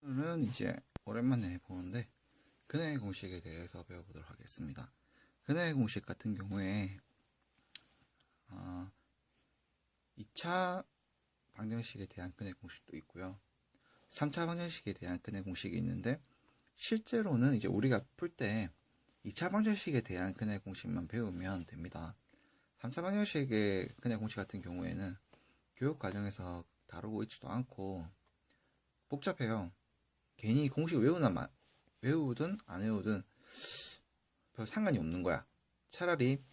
오늘은 이제 오랜만에 보는데 근해의 공식에 대해서 배워보도록 하겠습니다. 근해의 공식 같은 경우에 2차 방정식에 대한 근해 공식도 있고요. 3차 방정식에 대한 근해 공식이 있는데 실제로는 이제 우리가 풀 때 2차 방정식에 대한 근해 공식만 배우면 됩니다. 3차 방정식의 근해 공식 같은 경우에는 교육 과정에서 다루고 있지도 않고 복잡해요. 괜히 공식 외우든 안 외우든 별 상관이 없는 거야. 차라리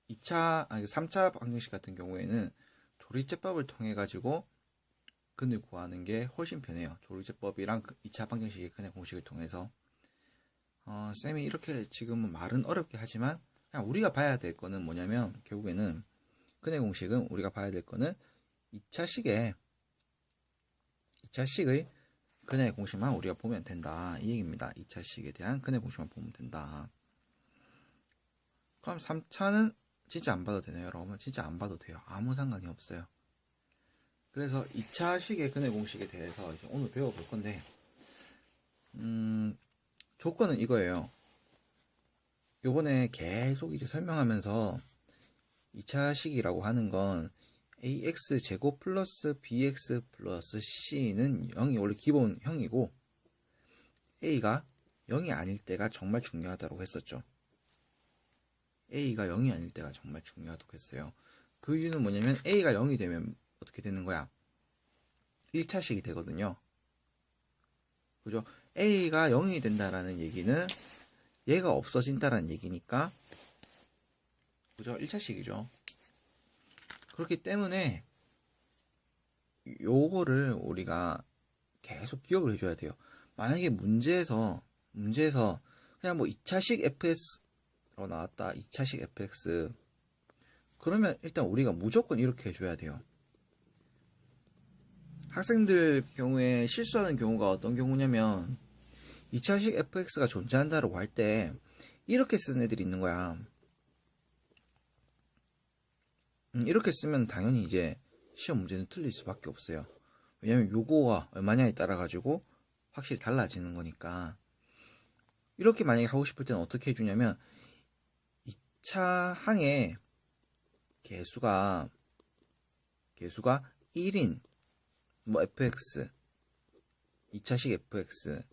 3차 방정식 같은 경우에는 조리제법을 통해 가지고 근을 구하는 게 훨씬 편해요. 조리제법이랑 2차 방정식의 근의 공식을 통해서 쌤이 이렇게 지금 말은 어렵게 하지만 그냥 우리가 봐야 될 거는 뭐냐면 결국에는 근의 공식은 우리가 봐야 될 거는 2차식의 근의 공식만 우리가 보면 된다 이 얘기입니다. 2차식에 대한 근의 공식만 보면 된다. 그럼 3차는 진짜 안 봐도 되나요? 여러분 진짜 안 봐도 돼요. 아무 상관이 없어요. 그래서 2차식의 근의 공식에 대해서 이제 오늘 배워볼 건데 조건은 이거예요. 요번에 계속 이제 설명하면서 2차식이라고 하는 건 ax 제곱 플러스 bx 플러스 c는 0이 원래 기본형이고 a가 0이 아닐 때가 정말 중요하다고 했었죠. a가 0이 아닐 때가 정말 중요하다고 했어요. 그 이유는 뭐냐면 a가 0이 되면 어떻게 되는 거야? 1차식이 되거든요. 그죠? a가 0이 된다라는 얘기는 얘가 없어진다라는 얘기니까 그죠? 1차식이죠. 그렇기 때문에 요거를 우리가 계속 기억을 해줘야 돼요. 만약에 문제에서 그냥 뭐 2차식 fx로 나왔다. 2차식 fx 그러면 일단 우리가 무조건 이렇게 해줘야 돼요. 학생들 경우에 실수하는 경우가 어떤 경우냐면 2차식 fx가 존재한다라고 할 때 이렇게 쓰는 애들이 있는 거야. 이렇게 쓰면 당연히 이제 시험 문제는 틀릴 수밖에 없어요. 왜냐면 요거가 얼마냐에 따라 가지고 확실히 달라지는 거니까. 이렇게 만약에 하고 싶을 때는 어떻게 해주냐면 2차 항의 개수가 1인 뭐 fx 2차식 fx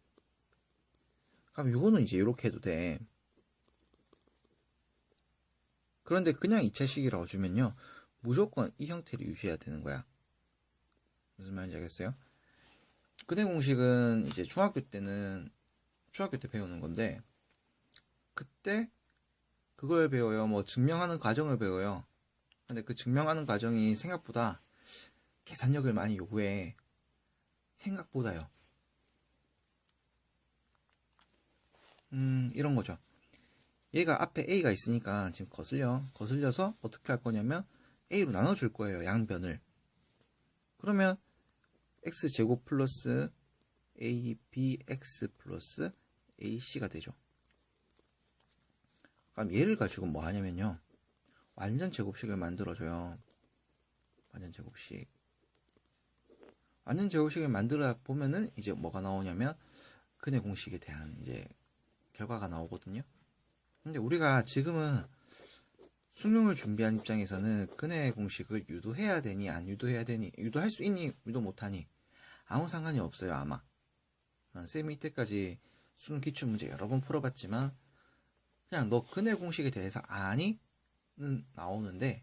그럼 요거는 이제 이렇게 해도 돼. 그런데 그냥 2차식이라고 주면요 무조건 이 형태를 유지해야 되는 거야. 무슨 말인지 알겠어요? 근해 공식은 이제 중학교 때 배우는 건데 그때 그걸 배워요. 뭐 증명하는 과정을 배워요. 근데 그 증명하는 과정이 생각보다 계산력을 많이 요구해. 생각보다요. 이런 거죠. 얘가 앞에 a가 있으니까 지금 거슬려서 어떻게 할 거냐면 a로 나눠줄 거예요. 양변을. 그러면 x제곱 플러스 abx 플러스 ac가 되죠. 그럼 얘를 가지고 뭐 하냐면요. 완전 제곱식을 만들어줘요. 완전 제곱식을 만들어 보면은 이제 뭐가 나오냐면 근해 공식에 대한 이제 결과가 나오거든요. 근데 우리가 지금은 수능을 준비한 입장에서는 근해 공식을 유도해야 되니 안 유도해야 되니 유도할 수 있니 유도 못하니 아무 상관이 없어요. 아마 쌤이 이때까지 수능 기출문제 여러 번 풀어봤지만 그냥 너 근해 공식에 대해서 아니? 는 나오는데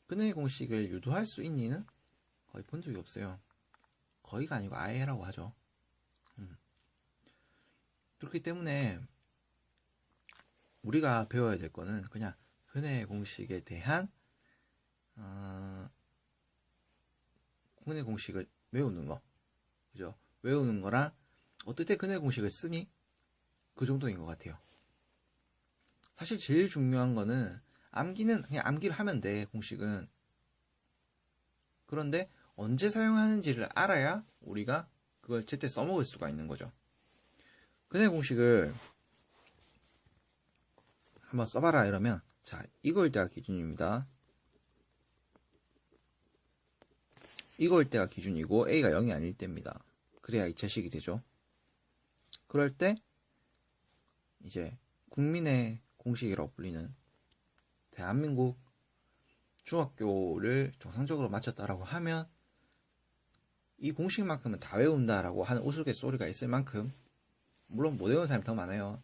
근해 공식을 유도할 수 있니는 거의 본 적이 없어요. 거의가 아니고 아예라고 하죠. 그렇기 때문에 우리가 배워야 될 거는 그냥 근해 공식에 대한 근해 공식을 외우는 거. 그죠? 외우는 거랑 어떨 때 근해 공식을 쓰니? 그 정도인 것 같아요. 사실 제일 중요한 거는 암기는 그냥 암기를 하면 돼. 공식은. 그런데 언제 사용하는지를 알아야 우리가 그걸 제때 써먹을 수가 있는 거죠. 근해 공식을 한번 써봐라 이러면 자 이거일 때가 기준입니다. 이거일 때가 기준이고 a가 0이 아닐 때입니다. 그래야 2차식이 되죠. 그럴 때 이제 국민의 공식이라고 불리는 대한민국 중학교를 정상적으로 마쳤다라고 하면 이 공식만큼은 다 외운다라고 하는 우스갯소리가 있을 만큼, 물론 못 외우는 사람이 더 많아요.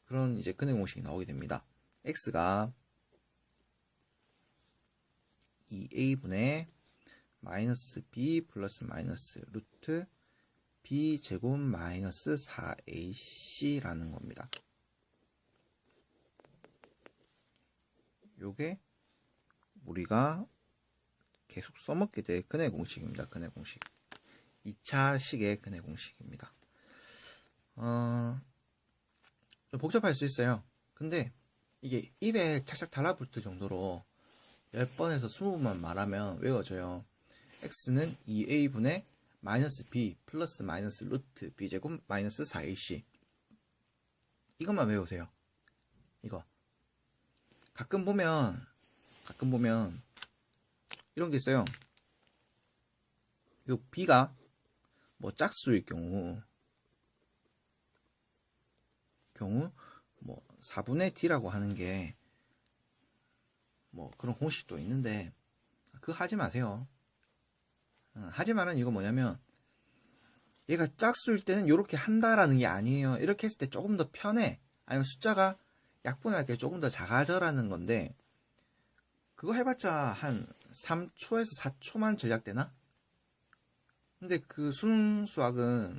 그런 이제 근해 공식이 나오게 됩니다. x가 2a분의 마이너스 b 플러스 마이너스 루트 b 제곱 마이너스 4ac라는 겁니다. 요게 우리가 계속 써먹게 될 근해 공식입니다. 근해 공식. 2차식의 근해 공식입니다. 좀 복잡할 수 있어요. 근데 이게 입에 착착 달라붙을 정도로 10번에서 20번만 말하면 외워져요. x는 2a분의 마이너스 b 플러스 마이너스 루트 b제곱 마이너스 4ac. 이것만 외우세요. 이거. 가끔 보면 이런 게 있어요. 요 b가 뭐 짝수일 경우 뭐 4분의 d라고 하는 게 뭐 그런 공식도 있는데 그거 하지 마세요. 하지 말은 이거 뭐냐면, 얘가 짝수일 때는 이렇게 한다라는 게 아니에요. 이렇게 했을 때 조금 더 편해. 아니면 숫자가 약분할 때 조금 더 작아져라는 건데, 그거 해봤자 한 3초에서 4초만 전략되나? 근데 그 수능 수학은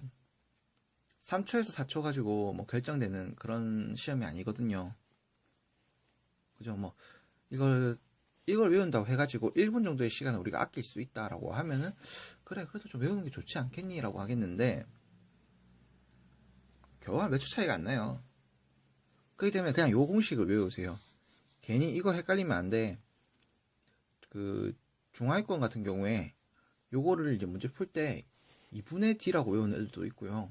3초에서 4초 가지고 뭐 결정되는 그런 시험이 아니거든요. 그죠? 뭐 이걸 외운다고 해가지고 1분 정도의 시간을 우리가 아낄 수 있다라고 하면은, 그래, 그래도 좀 외우는 게 좋지 않겠니? 라고 하겠는데, 겨우 한 몇 초 차이가 안 나요. 그렇기 때문에 그냥 요 공식을 외우세요. 괜히 이거 헷갈리면 안 돼. 그 중하위권 같은 경우에 요거를 이제 문제 풀 때 2분의 d라고 외우는 애들도 있고요.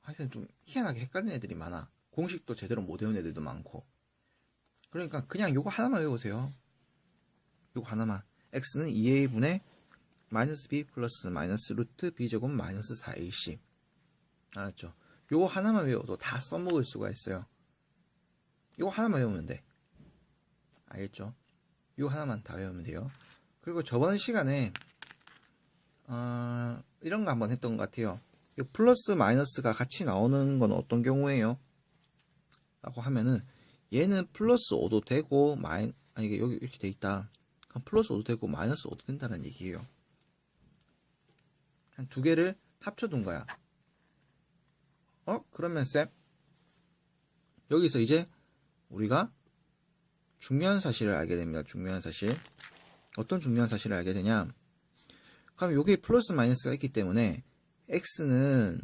하여튼 좀 희한하게 헷갈리는 애들이 많아. 공식도 제대로 못 외우는 애들도 많고. 그러니까 그냥 요거 하나만 외우세요. 요거 하나만. x는 2a분의 마이너스 b 플러스 마이너스 루트 b제곱 마이너스 4ac. 알았죠? 요거 하나만 외워도 다 써먹을 수가 있어요. 요거 하나만 외우면 돼. 알겠죠? 요거 하나만 다 외우면 돼요. 그리고 저번 시간에 이런 거 한번 했던 것 같아요. 이 플러스 마이너스가 같이 나오는 건 어떤 경우에요? 라고 하면은, 얘는 플러스 5도 되고 이게 여기 이렇게 돼 있다. 그럼 플러스 5도 되고 마이너스 5도 된다는 얘기예요. 한 두 개를 합쳐둔 거야. 그러면 쌤, 여기서 이제 우리가 중요한 사실을 알게 됩니다. 중요한 사실. 어떤 중요한 사실을 알게 되냐? 그럼 여기에 플러스 마이너스가 있기 때문에 x는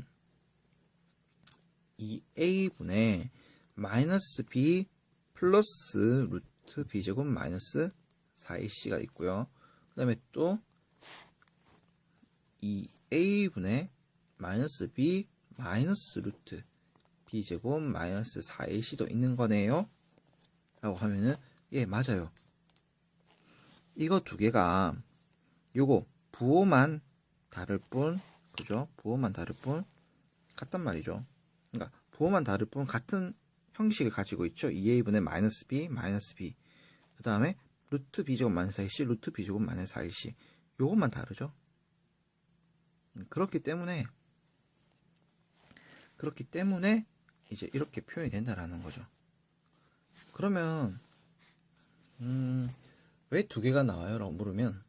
2a분의 마이너스 b 플러스 루트 b제곱 마이너스 4ac가 있고요. 그 다음에 또 2a분의 마이너스 b 마이너스 루트 b제곱 마이너스 4ac도 있는 거네요. 라고 하면은, 예, 맞아요. 이거 두 개가 요거 부호만 다를 뿐, 그죠? 부호만 다를 뿐 같단 말이죠. 그러니까 부호만 다를 뿐 같은 형식을 가지고 있죠. 2a분의 마이너스 b 마이너스 b, 그 다음에 루트 b제곱 마이너스 4ac 루트 b제곱 마이너스 4ac, 요것만 다르죠. 그렇기 때문에 이제 이렇게 표현이 된다라는 거죠. 그러면 왜 두 개가 나와요? 라고 물으면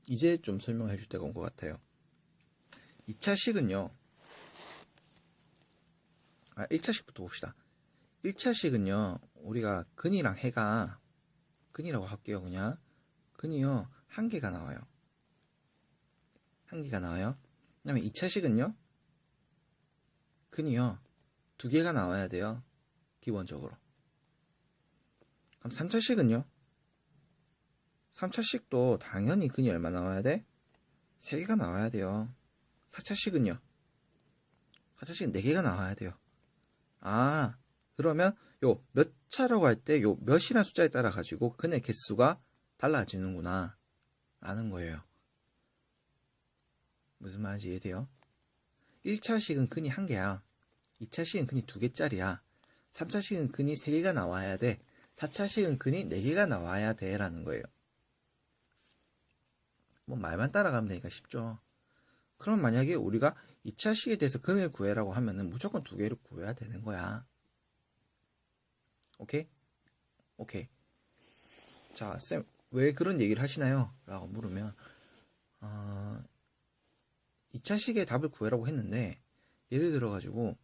이제 좀 설명해 줄 때가 온 것 같아요. 2차식은요. 1차식부터 봅시다. 1차식은요. 우리가 근이랑 해가, 근이라고 할게요. 그냥 근이요. 한 개가 나와요. 한 개가 나와요. 그 다음에 2차식은요. 근이요. 두 개가 나와야 돼요. 기본적으로. 그럼 3차식은요. 3차식도 당연히 근이 얼마 나와야 돼? 3개가 나와야 돼요. 4차식은요. 4차식은 4개가 나와야 돼요. 그러면 요 몇 차라고 할 때 요 몇이라는 숫자에 따라 가지고 근의 개수가 달라지는구나 라는 거예요. 무슨 말인지 이해돼요? 1차식은 근이 1개야. 2차식은 근이 2개짜리야. 3차식은 근이 3개가 나와야 돼. 4차식은 근이 4개가 나와야 돼 라는 거예요. 뭐 말만 따라가면 되니까 쉽죠. 그럼 만약에 우리가 2차식에 대해서 근을 구해라고 하면은 무조건 2개를 구해야 되는 거야. 오케이? 오케이. 자, 쌤, 왜 그런 얘기를 하시나요? 라고 물으면 2차식의 답을 구해라고 했는데 예를 들어가지고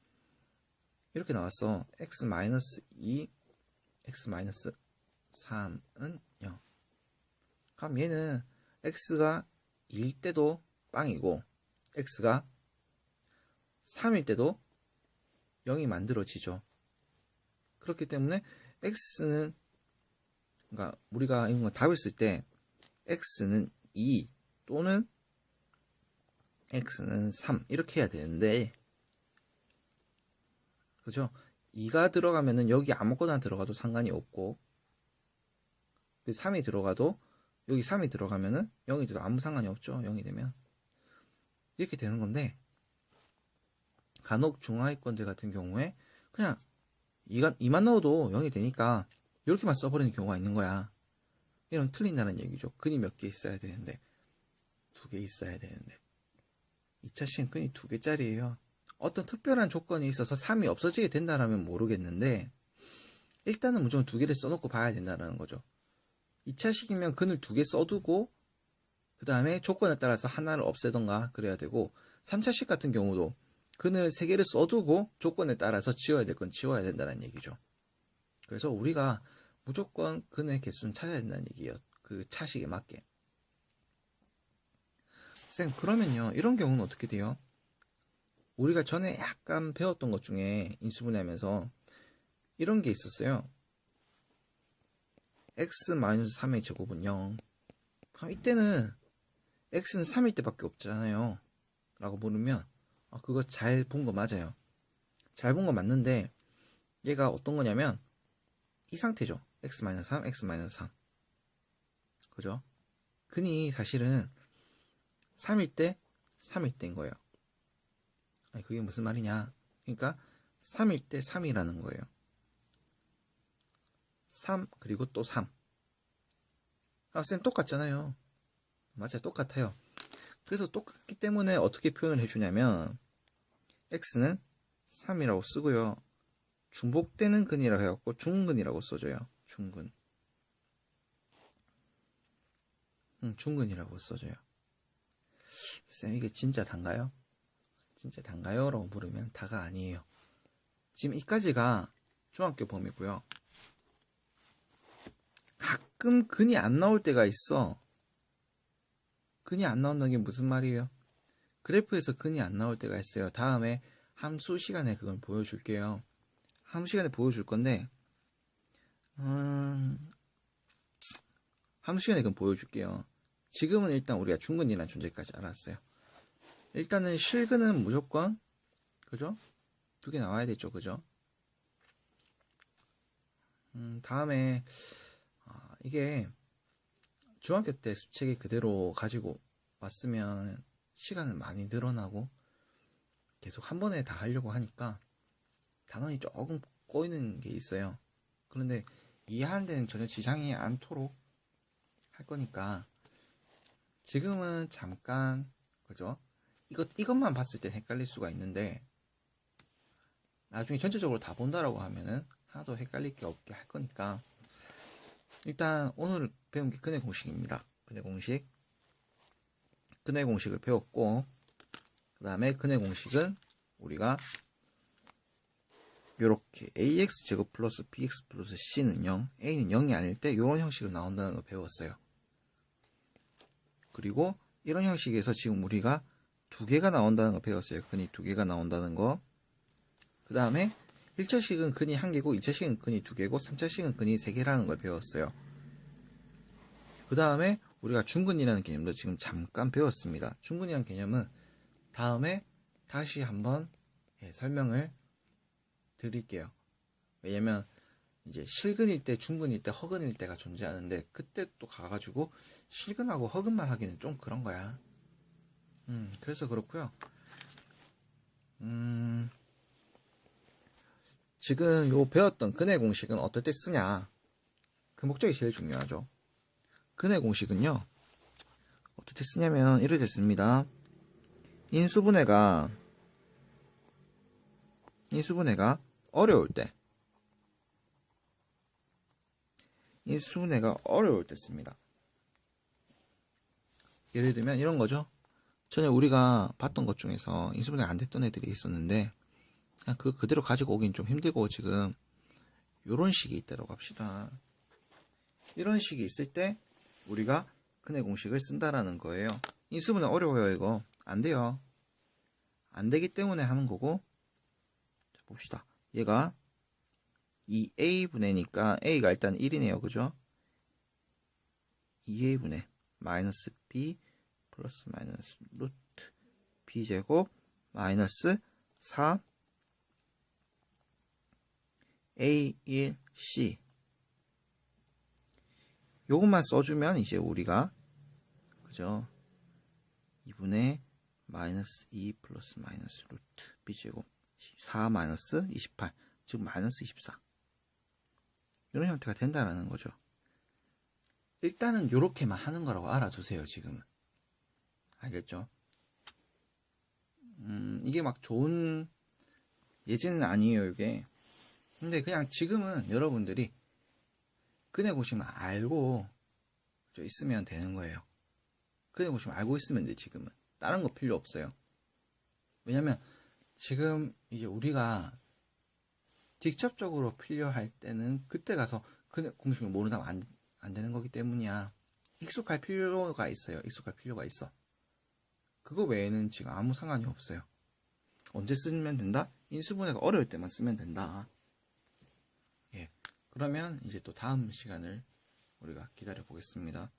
이렇게 나왔어. x-2, x-3은 0. 그럼 얘는 x가 2일 때도 빵이고 x가 3일 때도 0이 만들어지죠. 그렇기 때문에 x는, 그러니까 우리가 이런 거 답을 쓸 때 x는 2 또는 x는 3 이렇게 해야 되는데, 그죠? 2가 들어가면은 여기 아무거나 들어가도 상관이 없고 3이 들어가도 여기 3이 들어가면은 0이 돼도 아무 상관이 없죠. 0이 되면 이렇게 되는 건데, 간혹 중하위권들 같은 경우에 그냥 2만 넣어도 0이 되니까 이렇게만 써버리는 경우가 있는 거야. 이러면 틀린다는 얘기죠. 근이 몇 개 있어야 되는데 2개 있어야 되는데 2차식은 근이 2개짜리예요. 어떤 특별한 조건이 있어서 3이 없어지게 된다라면 모르겠는데 일단은 무조건 2개를 써놓고 봐야 된다는 거죠. 2차식이면 근을 2개 써두고 그 다음에 조건에 따라서 하나를 없애던가 그래야 되고, 3차식 같은 경우도 근을 3개를 써두고 조건에 따라서 지워야 될 건 지워야 된다는 얘기죠. 그래서 우리가 무조건 근의 개수는 찾아야 된다는 얘기예요. 그 차식에 맞게. 쌤, 그러면요 이런 경우는 어떻게 돼요? 우리가 전에 약간 배웠던 것 중에 인수분해하면서 이런 게 있었어요. x-3의 제곱은 0. 그럼 이때는 x는 3일 때밖에 없잖아요 라고 물으면 그거 잘 본 거 맞아요. 잘 본 거 맞는데 얘가 어떤 거냐면 이 상태죠. x-3, x-3. 그죠? 근이 사실은 3일 때 3일 때인 거예요. 아니, 그게 무슨 말이냐? 그러니까 3일 때 3이라는 거예요. 3 그리고 또 3. 쌤 똑같잖아요. 맞아요, 똑같아요. 그래서 똑같기 때문에 어떻게 표현을 해주냐면 x는 3이라고 쓰고요. 중복되는 근이라고 해갖고 중근이라고 써줘요. 중근. 중근이라고 써줘요. 쌤, 이게 진짜 단가요? 진짜 단가요? 라고 물으면 다가 아니에요. 지금 이까지가 중학교 범위고요. 가끔 근이 안 나올 때가 있어. 근이 안 나온다는 게 무슨 말이에요? 그래프에서 근이 안 나올 때가 있어요. 다음에 함수 시간에 그걸 보여줄게요. 함수 시간에 보여줄 건데 함수 시간에 그건 보여줄게요. 지금은 일단 우리가 중근이라는 존재까지 알았어요. 일단은 실근은 무조건 그죠? 2개 나와야 되죠. 그죠? 다음에 이게 중학교 때 수책이 그대로 가지고 왔으면 시간은 많이 늘어나고 계속 한 번에 다 하려고 하니까 단원이 조금 꼬이는 게 있어요. 그런데 이해하는 데는 전혀 지장이 않도록 할 거니까 지금은 잠깐 그죠? 이것만 봤을 때 헷갈릴 수가 있는데 나중에 전체적으로 다 본다라고 하면은 하나도 헷갈릴 게 없게 할 거니까 일단 오늘 배운 게 근의 공식입니다. 근의 공식. 근의 공식을 배웠고 그 다음에 근의 공식은 우리가 요렇게 ax제곱 플러스 bx 플러스 c는 0, a는 0이 아닐 때 이런 형식으로 나온다는 걸 배웠어요. 그리고 이런 형식에서 지금 우리가 2개가 나온다는 걸 배웠어요. 근이 2개가 나온다는 거. 그 다음에 1차식은 근이 1개고 2차식은 근이 2개고 3차식은 근이 3개라는 걸 배웠어요. 그 다음에 우리가 중근이라는 개념도 지금 잠깐 배웠습니다. 중근이라는 개념은 다음에 다시 한번 설명을 드릴게요. 왜냐면 이제 실근일 때, 중근일 때, 허근일 때가 존재하는데 그때 또 가가지고 실근하고 허근만 하기는 좀 그런 거야. 그래서 그렇고요. 지금 요 배웠던 근해 공식은 어떨 때 쓰냐? 그 목적이 제일 중요하죠. 근해 공식은요, 어떨 때 쓰냐면 이렇게 됐습니다. 인수분해가 어려울 때, 인수분해가 어려울 때 씁니다. 예를 들면 이런 거죠. 전에 우리가 봤던 것 중에서 인수분해가 안 됐던 애들이 있었는데, 그냥 그대로 가지고 오긴 좀 힘들고, 지금 요런 식이 있다고 합시다. 이런 식이 있을 때 우리가 근해 공식을 쓴다라는 거예요. 인수분해 어려워요. 이거 안 돼요. 안 되기 때문에 하는 거고. 자, 봅시다. 얘가 2a분의니까 a가 일단 1이네요. 그죠? 2a분의 마이너스 b 플러스 마이너스 루트 b제곱 마이너스 4 a1c 요것만 써주면 이제 우리가 그죠? 2분의 마이너스 2 플러스 마이너스 루트 b제곱 4 마이너스 28 즉 마이너스 24 이런 형태가 된다라는 거죠. 일단은 요렇게만 하는 거라고 알아두세요. 지금은 알겠죠? 이게 막 좋은 예제는 아니에요. 이게 근데 그냥 지금은 여러분들이 근해 공식만 알고 있으면 되는 거예요. 근해 공식만 알고 있으면 돼. 지금은 다른 거 필요 없어요. 왜냐면 지금 이제 우리가 직접적으로 필요할 때는 그때 가서 근해 공식을 모른다면 안 되는 거기 때문이야. 익숙할 필요가 있어요. 익숙할 필요가 있어. 그거 외에는 지금 아무 상관이 없어요. 언제 쓰면 된다? 인수분해가 어려울 때만 쓰면 된다. 예. 그러면 이제 또 다음 시간을 우리가 기다려 보겠습니다.